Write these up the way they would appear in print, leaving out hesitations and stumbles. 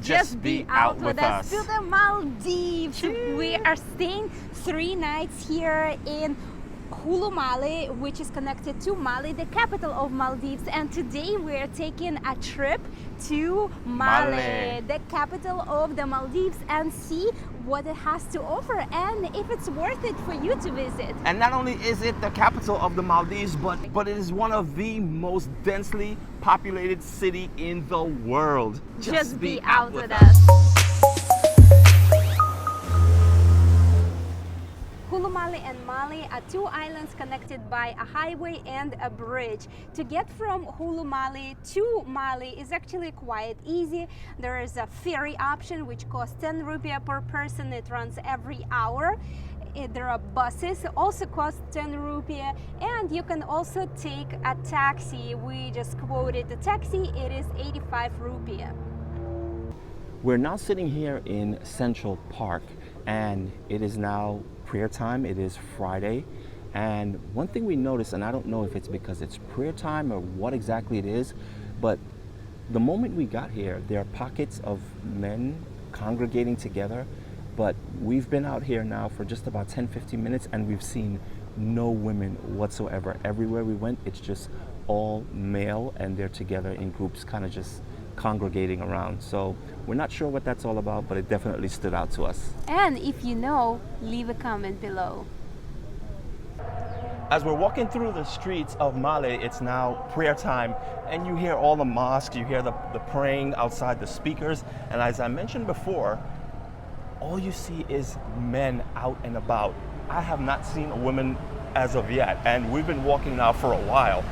Just be out with us to the Maldives. We are staying 3 nights here in Malé, which is connected to Malé, the capital of Maldives, and today we are taking a trip to Malé, the capital of the Maldives, and see what it has to offer and if it's worth it for you to visit. And not only is it the capital of the Maldives, but it is one of the most densely populated city in the world. Just be out with us. Malé and Malé are 2 islands connected by a highway and a bridge. To get from Malé to Malé is actually quite easy. There is a ferry option which costs 10 rupiah per person. It runs every hour. There are buses, also cost 10 rupiah, and you can also take a taxi. We just quoted the taxi, it is 85 rupiah. We're now sitting here in Central Park, and it is now prayer time. It is Friday, and one thing we noticed, and I don't know if it's because it's prayer time or what exactly it is, but the moment we got here, there are pockets of men congregating together, but we've been out here now for just about 10-15 minutes and we've seen no women whatsoever. Everywhere we went, it's just all male, and they're together in groups, kind of just congregating around. So we're not sure what that's all about, but it definitely stood out to us. And if you know, leave a comment below. As we're walking through the streets of Malé, it's now prayer time, and you hear all the mosques, you hear the praying outside the speakers, and as I mentioned before, all you see is men out and about. I have not seen a woman as of yet, and we've been walking now for a while.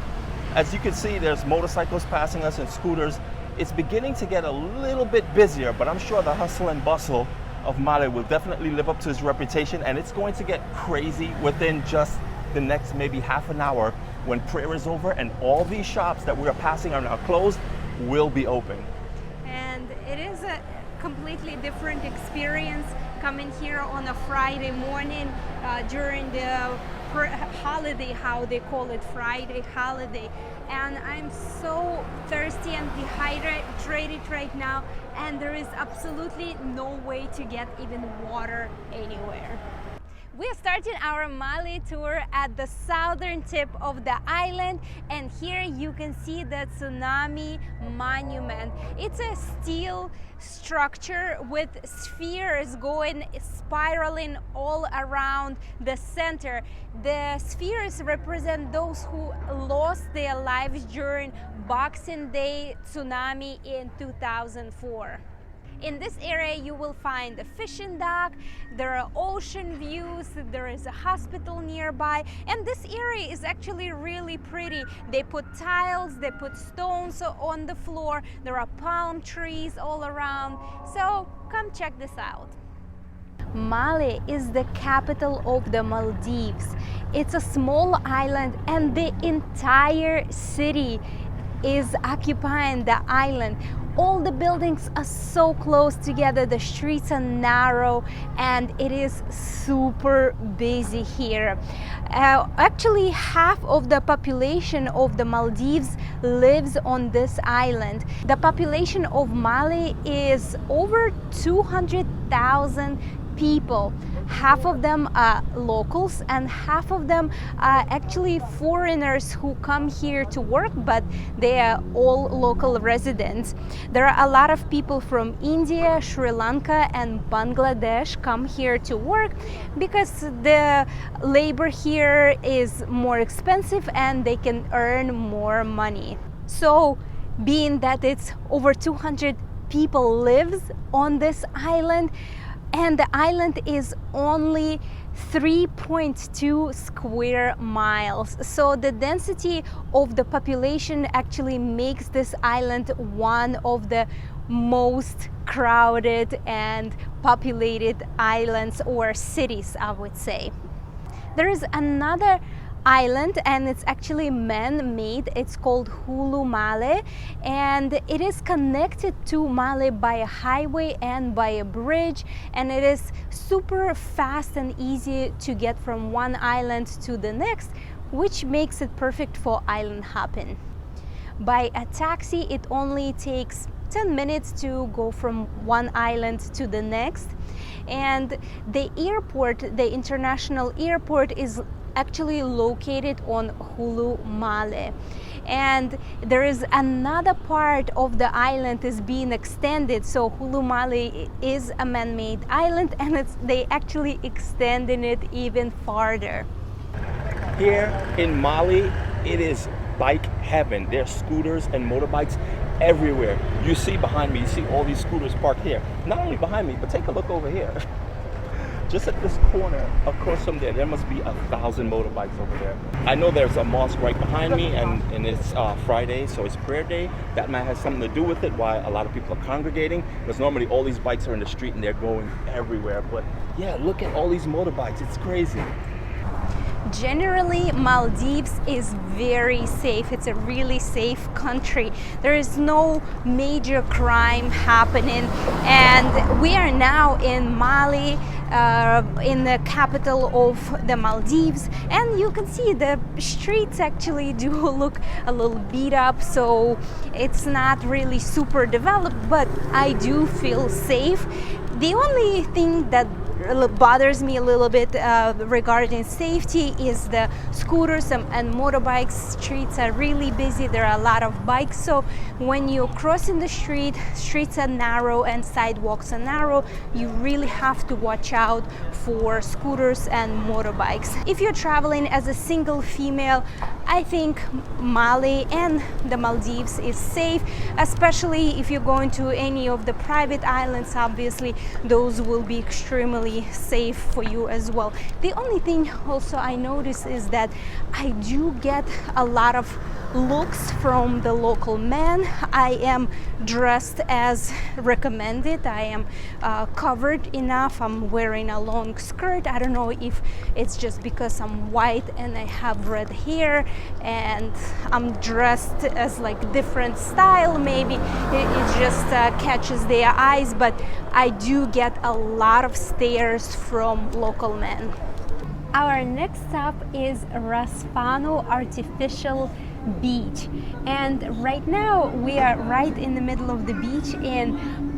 As you can see, there's motorcycles passing us and scooters. It's beginning to get a little bit busier, but I'm sure the hustle and bustle of Malé will definitely live up to its reputation, and it's going to get crazy within just the next maybe half an hour when prayer is over and all these shops that we are passing are now closed will be open. And it is a completely different experience coming here on a Friday morning during the holiday, how they call it, Friday holiday. And I'm so thirsty and dehydrated right now, and there is absolutely no way to get even water anywhere. We're starting our Malé tour at the southern tip of the island, and here you can see the tsunami monument. It's a steel structure with spheres spiraling all around the center. The spheres represent those who lost their lives during Boxing Day tsunami in 2004. In this area you will find a fishing dock, there are ocean views, there is a hospital nearby, and this area is actually really pretty. They put tiles, they put stones on the floor, there are palm trees all around, so come check this out. Malé is the capital of the Maldives. It's a small island, and the entire city is occupying the island. All the buildings are so close together, the streets are narrow, and it is super busy here. Actually, half of the population of the Maldives lives on this island. The population of Malé is over 200,000 people. Half of them are locals and half of them are actually foreigners who come here to work, but they are all local residents. There are a lot of people from India, Sri Lanka and Bangladesh come here to work because the labor here is more expensive and they can earn more money. So being that it's over 200 people lives on this island, and the island is only 3.2 square miles. So the density of the population actually makes this island one of the most crowded and populated islands or cities, I would say. There is another island, and it's actually man-made. It's called Malé, and it is connected to Malé by a highway and by a bridge, and it is super fast and easy to get from one island to the next, which makes it perfect for island hopping. By a taxi, it only takes 10 minutes to go from one island to the next. And the airport, the international airport, is actually located on Hulu Malé. And there is another part of the island is being extended. So Hulu Malé is a man-made island, and they actually extending it even farther. Here in Mali, it is bike heaven. There's scooters and motorbikes everywhere. You see behind me, you see all these scooters parked here. Not only behind me, but take a look over here. Just at this corner, across from there must be 1,000 motorbikes over there. I know there's a mosque right behind me, and it's Friday, so it's prayer day. That might have something to do with it, why a lot of people are congregating, because normally all these bikes are in the street and they're going everywhere. But yeah, look at all these motorbikes, it's crazy. Generally, Maldives is very safe. It's a really safe country. There is no major crime happening, and we are now in Mali, in the capital of the Maldives, and you can see the streets actually do look a little beat up, so it's not really super developed, but I do feel safe. The only thing that bothers me a little bit regarding safety is the scooters and motorbikes. Streets are really busy, there are a lot of bikes, so when you're crossing the streets are narrow and sidewalks are narrow, you really have to watch out for scooters and motorbikes. If you're traveling as a single female, I think Mali and the Maldives is safe, especially if you're going to any of the private islands. Obviously those will be extremely safe for you as well. The only thing also I notice is that I do get a lot of looks from the local men. I am dressed as recommended. I am covered enough. I'm wearing a long skirt. I don't know if it's just because I'm white and I have red hair and I'm dressed as like different style. Maybe it just catches their eyes, but I do get a lot of stares from local men. Our next stop is Rasano Artificial Beach, and right now we are right in the middle of the beach in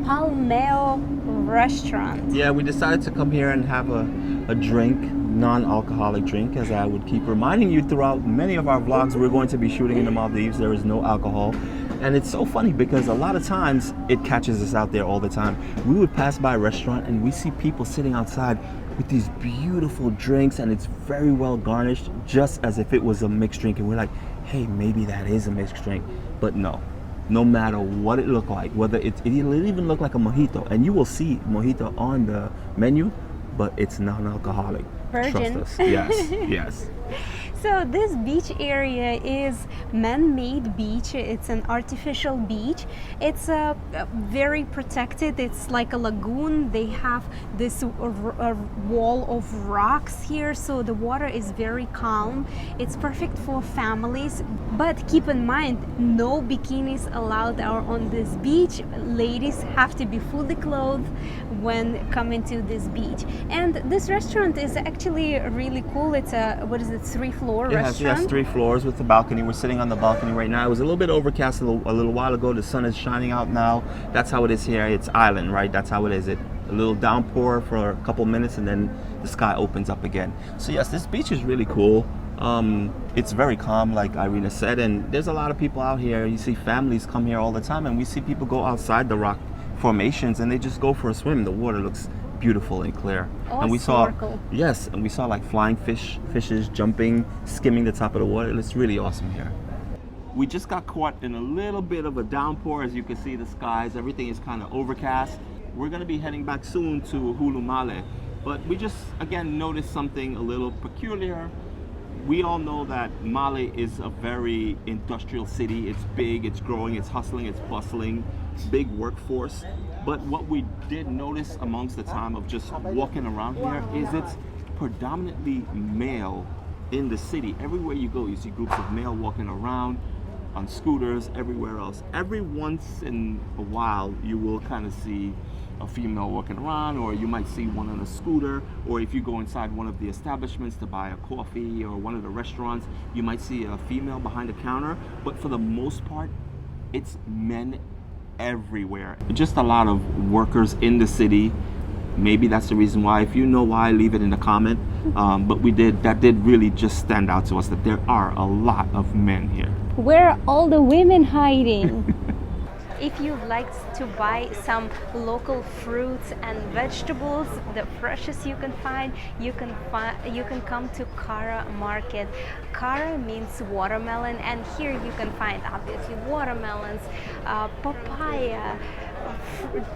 Azul Restaurant. Yeah, we decided to come here and have a drink, non-alcoholic drink, as I would keep reminding you throughout many of our vlogs. We're going to be shooting in the Maldives. There is no alcohol. And it's so funny because a lot of times it catches us out there all the time. We would pass by a restaurant and we see people sitting outside with these beautiful drinks, and it's very well garnished, just as if it was a mixed drink, and we're like, hey, maybe that is a mixed drink. But no matter what it looked like, whether it'll even look like a mojito, and you will see mojito on the menu, but it's non-alcoholic. Virgin. Trust us. Yes. Yes. So this beach area is man-made beach. It's an artificial beach. It's very protected. It's like a lagoon. They have this wall of rocks here, so the water is very calm. It's perfect for families, but keep in mind, no bikinis allowed are on this beach. Ladies have to be fully clothed when coming to this beach. And this restaurant is actually really cool. It's a, what is it, 3-floor restaurant? It has 3 floors with the balcony. We're sitting on the balcony right now. It was a little bit overcast a little while ago. The sun is shining out now. That's how it is here. It's island, right? That's how it is. A little downpour for a couple minutes and then the sky opens up again. So yes, this beach is really cool. It's very calm, like Irina said, and there's a lot of people out here. You see families come here all the time, and we see people go outside the rock formations and they just go for a swim. The water looks beautiful and clear. Oh, and we snorkel. And we saw like flying fishes jumping, skimming the top of the water. It's really awesome here. We just got caught in a little bit of a downpour. As you can see, the skies, everything is kind of overcast. We're going to be heading back soon to Hulu Malé, but we just again noticed something a little peculiar. We all know that Mali is a very industrial city. It's big, it's growing, it's hustling, it's bustling, big workforce. But what we did notice amongst the time of just walking around here is it's predominantly male in the city. Everywhere you go, you see groups of male walking around on scooters, everywhere else. Every once in a while, you will kind of see a female walking around, or you might see one on a scooter, or if you go inside one of the establishments to buy a coffee or one of the restaurants, you might see a female behind the counter. But for the most part, it's men everywhere. Just a lot of workers in the city. Maybe that's the reason why. If you know why, leave it in the comment. But that did really just stand out to us, that there are a lot of men here. Where are all the women hiding? If you'd like to buy some local fruits and vegetables, the freshest you can find, you can come to Cara Market. Cara means watermelon, and here you can find obviously watermelons, papaya,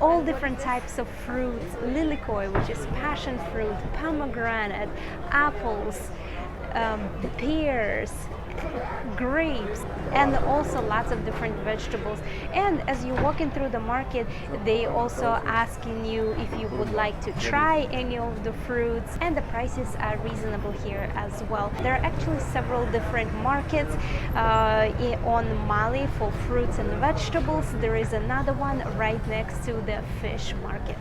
all different types of fruits, lilikoi, which is passion fruit, pomegranate, apples, pears, grapes, and also lots of different vegetables. And as you're walking through the market, they also asking you if you would like to try any of the fruits, and the prices are reasonable here as well. There are actually several different markets on MALÉ for fruits and vegetables. There is another one right next to the fish market.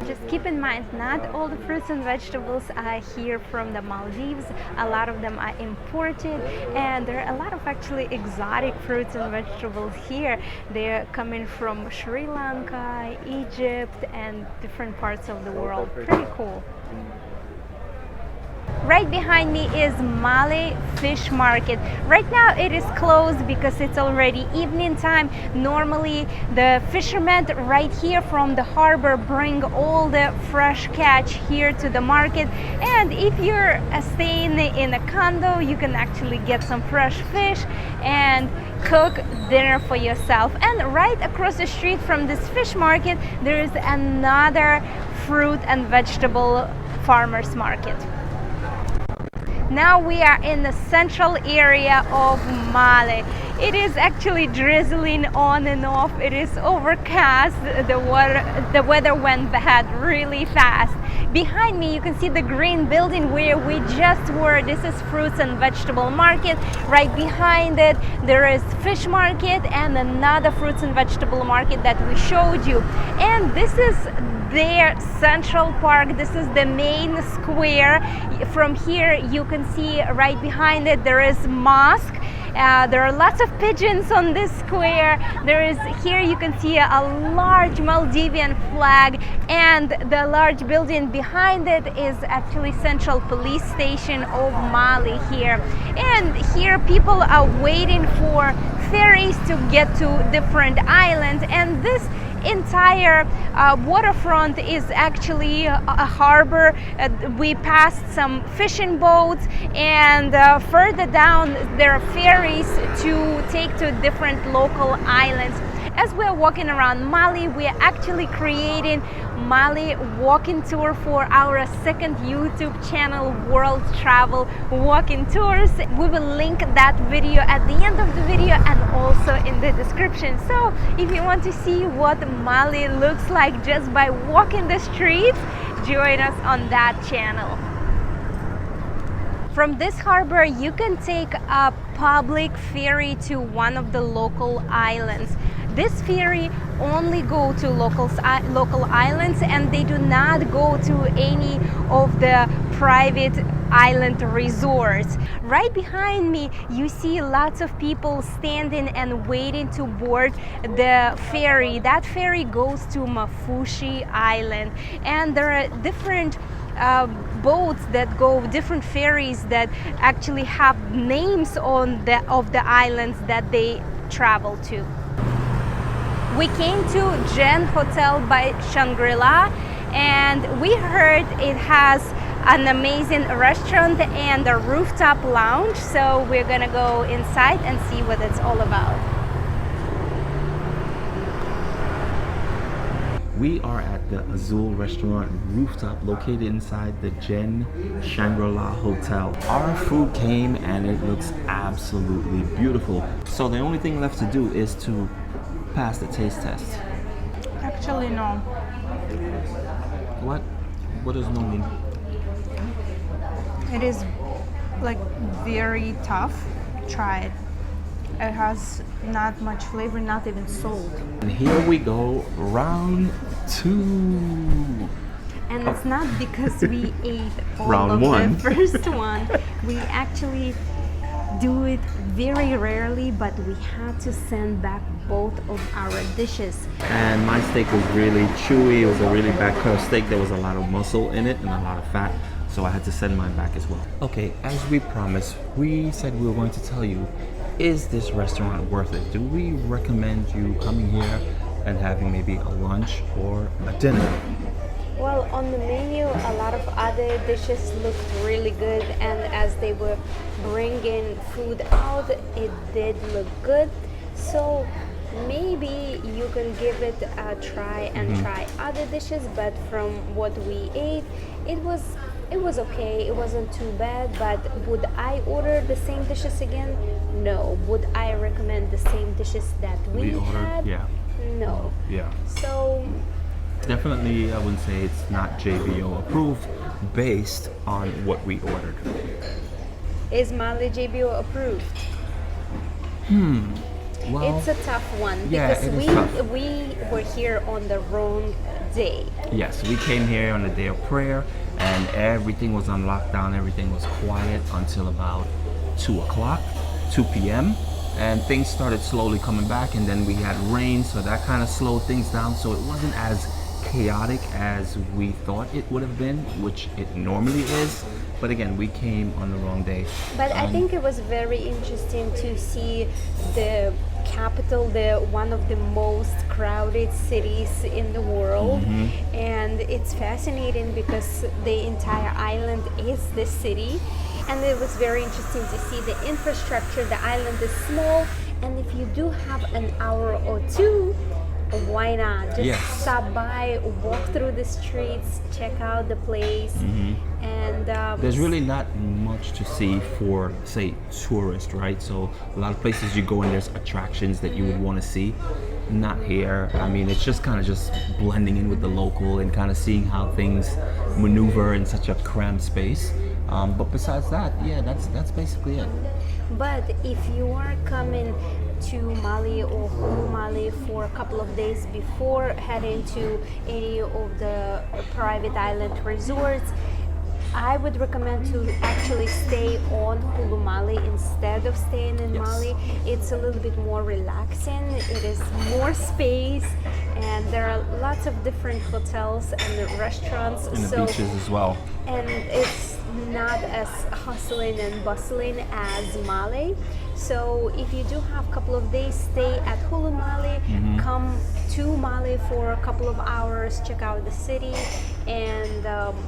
Just keep in mind, not all the fruits and vegetables are here from the Maldives. A lot of them are imported, and there are a lot of actually exotic fruits and vegetables here. They're coming from Sri Lanka, Egypt, and different parts of the world. Pretty cool. Right behind me is MALÉ Fish Market. Right now it is closed because it's already evening time. Normally the fishermen right here from the harbor bring all the fresh catch here to the market, and if you're staying in a condo, you can actually get some fresh fish and cook dinner for yourself. And right across the street from this fish market there is another fruit and vegetable farmers market. Now we are in the central area of MALÉ. It is actually drizzling on and off. It is overcast. The weather went bad really fast. Behind me you can see the green building where we just were. This is fruits and vegetable market. Right behind it there is fish market and another fruits and vegetable market that we showed you. And this is their Central Park. This is the main square. From here you can see right behind it there is mosque. There are lots of pigeons on this square. Here you can see a large Maldivian flag, and the large building behind it is actually Central Police Station of MALÉ here. And here people are waiting for ferries to get to different islands, and this entire waterfront is actually a harbor. We passed some fishing boats, and further down there are ferries to take to different local islands. As we're walking around MALÉ, we're actually creating MALÉ walking tour for our second YouTube channel, World Travel Walking Tours. We will link that video at the end of the video and also in the description. So if you want to see what MALÉ looks like just by walking the streets, join us on that channel. From this harbor you can take a public ferry to one of the local islands. This ferry only go to local islands, and they do not go to any of the private island resorts. Right behind me you see lots of people standing and waiting to board the ferry. That ferry goes to Mafushi Island, and there are different boats that go, different ferries that actually have names of the islands that they travel to. We came to Jen Hotel by Shangri-La, and we heard it has an amazing restaurant and a rooftop lounge, so we're gonna go inside and see what it's all about. We are at the Azul Restaurant rooftop located inside the Jen Shangri-La Hotel. Our food came and it looks absolutely beautiful. So the only thing left to do is to pass the taste test. Actually, no. What? What does no mean? It is like very tough. Try it. It has not much flavor, not even salt. And here we go, round 2. And it's not because we ate all Round of one. the first one. We actually do it very rarely, but we had to send back both of our dishes. And my steak was really chewy. It was a really bad cut of steak. There was a lot of muscle in it and a lot of fat. So I had to send mine back as well. Okay, as we promised, we said we were going to tell you, is this restaurant worth it? Do we recommend you coming here and having maybe a lunch or a dinner? Well, on the menu, a lot of other dishes looked really good, and as they were bringing food out, it did look good. So maybe you can give it a try and try other dishes, but from what we ate, it was okay. It wasn't too bad, but would I order the same dishes again? No. Would I recommend the same dishes that we ordered? had? Yeah. No. Yeah. So Definitely, I wouldn't say it's not JBO approved based on what we ordered. is MALÉ JBO approved? Well, It's a tough one yeah, because it is tough. we were here on the wrong day. yes, we came here on the day of prayer and everything was on lockdown. Everything was quiet until about 2 o'clock, 2 p.m. And things started slowly coming back, and then we had rain, so that kind of slowed things down. So it wasn't as chaotic as we thought it would have been, which it normally is. But again, we came on the wrong day. But I think it was very interesting to see the capital, one of the most crowded cities in the world. And it's fascinating because the entire island is the city. And it was very interesting to see the infrastructure. The island is small, and if you do have an hour or two, why not? Just Yes. stop by, walk through the streets, check out the place. And There's really not much to see for, say, tourists, right? So a lot of places you go and there's attractions that you would want to see. Not here. I mean, it's just kind of just blending in with the local and kind of seeing how things maneuver in such a cramped space. But besides that, yeah, that's basically it. But if you are coming to MALÉ or Hulu MALÉ for a couple of days before heading to any of the private island resorts, I would recommend to actually stay on Hulu MALÉ instead of staying in Yes. MALÉ. It's a little bit more relaxing. It is more space, and there are lots of different hotels and restaurants. And the beaches as well. And it's not as hustling and bustling as MALÉ. So if you do have a couple of days, stay at Hulu MALÉ, come to MALÉ for a couple of hours, check out the city, and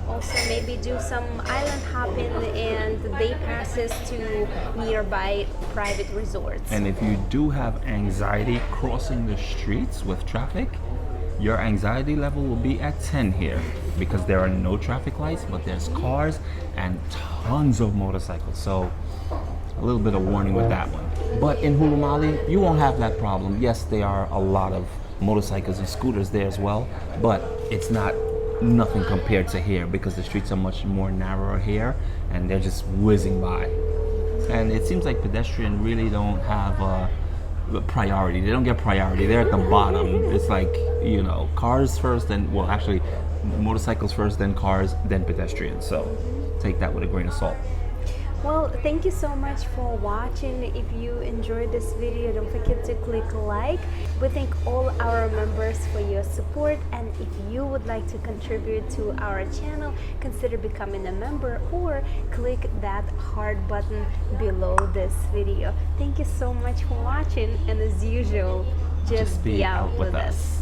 also maybe do some island hopping and day passes to nearby private resorts. And if you do have anxiety crossing the streets with traffic, your anxiety level will be at 10 here because there are no traffic lights, but there's cars and tons of motorcycles. So a little bit of warning with that one. But in Hulu MALÉ, you won't have that problem. Yes, there are a lot of motorcycles and scooters there as well, but it's nothing compared to here because the streets are much more narrower here and they're just whizzing by. And it seems like pedestrians really don't have a priority. They don't get priority. They're at the bottom. It's like, you know, cars first, then, well, actually, motorcycles first, then cars, then pedestrians. So take that with a grain of salt. Well, thank you so much for watching. If you enjoyed this video, don't forget to click like. We thank all our members for your support, and if you would like to contribute to our channel, consider becoming a member or click that heart button below this video. Thank you so much for watching, and as usual, just be out with us.